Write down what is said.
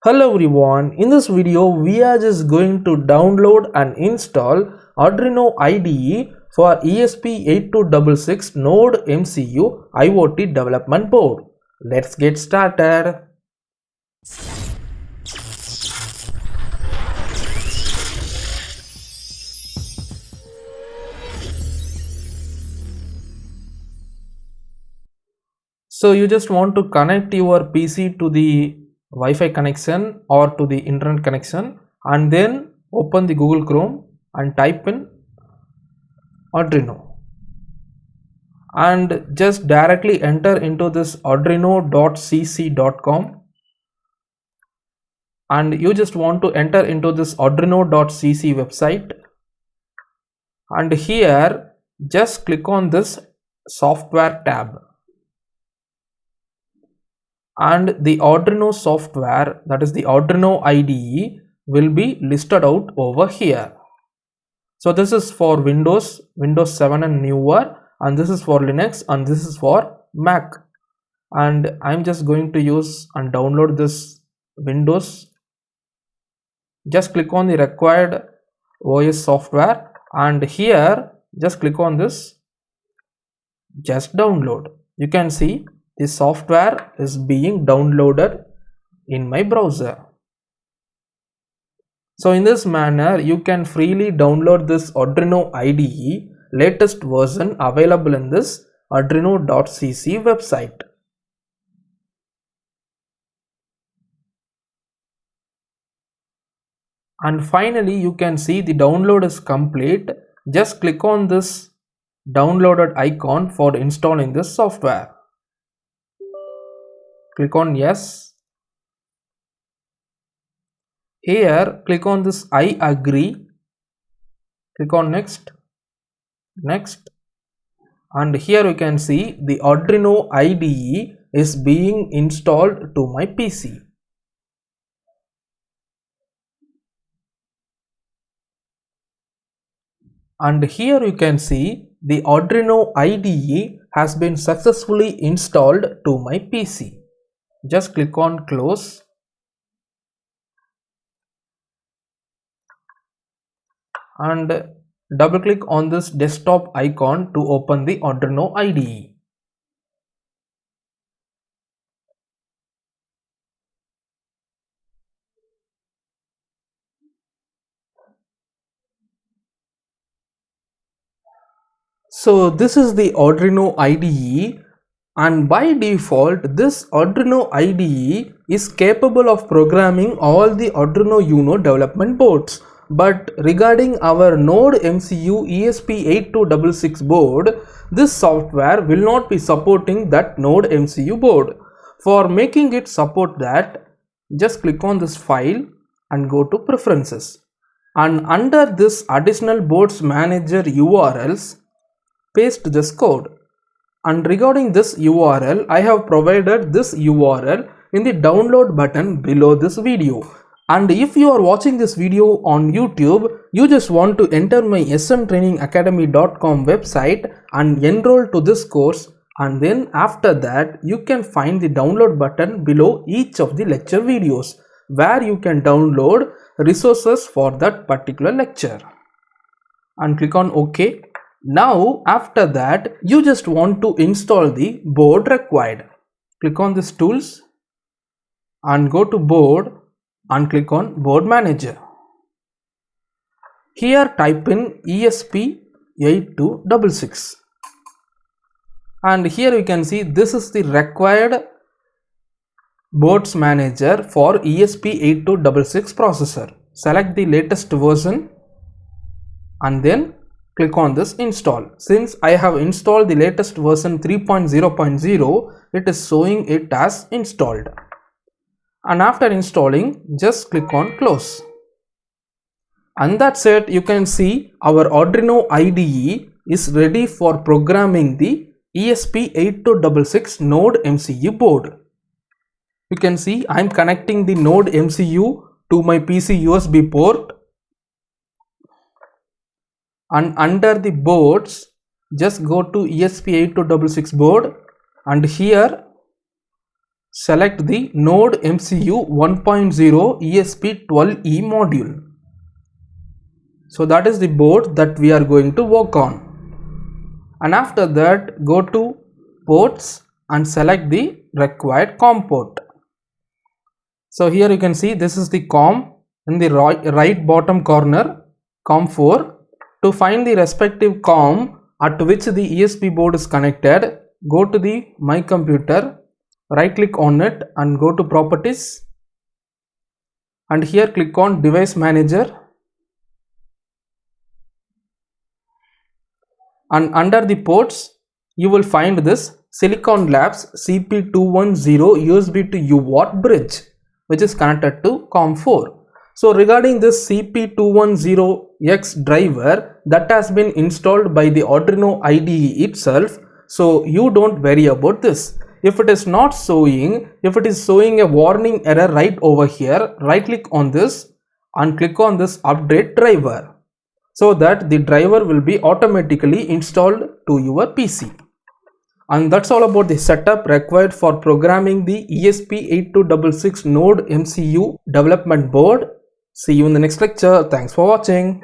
Hello everyone, in this video we are just going to download and install Arduino IDE for ESP8266 Node MCU IoT development board. Let's get started. So you just want to connect your PC to the Wi-Fi connection or to the internet connection and then open the Google Chrome and type in Arduino and just directly enter into this arduino.cc.com and you just want to enter into this arduino.cc website, and here just click on this software tab and the Arduino software, that is the Arduino IDE, will be listed out over here. So this is for Windows 7 and newer, and this is for Linux, and this is for Mac, and I'm just going to use and download this Windows. Just click on the required OS software and here just click on this just download. You can see the software is being downloaded in my browser. So in this manner you can freely download this Arduino IDE latest version available in this arduino.cc website. And finally you can see the download is complete. Just click on this downloaded icon for installing this software. Click on yes. Here click on this I agree. Click on next, and here you can see the Arduino IDE is being installed to my PC. And here you can see the Arduino IDE has been successfully installed to my PC. Just click on close and double click on this desktop icon to open the Arduino IDE. So this is the Arduino IDE, and by default this Arduino IDE is capable of programming all the Arduino Uno development boards. But regarding our Node MCU ESP8266 board, this software will not be supporting that Node MCU board. For making it support that, just click on this file and go to preferences, and under this additional boards manager URLs, paste this code. And regarding this URL, I have provided this URL in the download button below this video. And if you are watching this video on YouTube, you just want to enter my smtrainingacademy.com website and enroll to this course, and then after that you can find the download button below each of the lecture videos where you can download resources for that particular lecture, and click on OK. Now after that you just want to install the board required. Click on this tools and go to board and click on board manager. Here type in ESP8266 and here you can see this is the required boards manager for ESP8266 processor. Select the latest version and then click on this install. Since I have installed the latest version 3.0.0, it is showing it as installed. And after installing, just click on close. And that's it. You can see our Arduino IDE is ready for programming the ESP8266 Node MCU board. You can see I am connecting the Node MCU to my PC USB port, and under the boards just go to ESP8266 board, and here select the Node MCU 1.0 ESP12E module. So that is the board that we are going to work on. And after that, go to ports and select the required COM port. So here you can see this is the COM in the right bottom corner, COM4. To find the respective COM at which the ESP board is connected, go to the My Computer, right click on it and go to Properties, and here click on Device Manager, and under the ports you will find this Silicon Labs CP210 USB to UART bridge, which is connected to COM4. So regarding this CP210X driver, that has been installed by the Arduino IDE itself, so you don't worry about this. If it is not showing, if it is showing a warning error right over here, right click on this and click on this update driver, so that the driver will be automatically installed to your PC. And that's all about the setup required for programming the ESP8266 Node MCU development board. See you in the next lecture. Thanks for watching.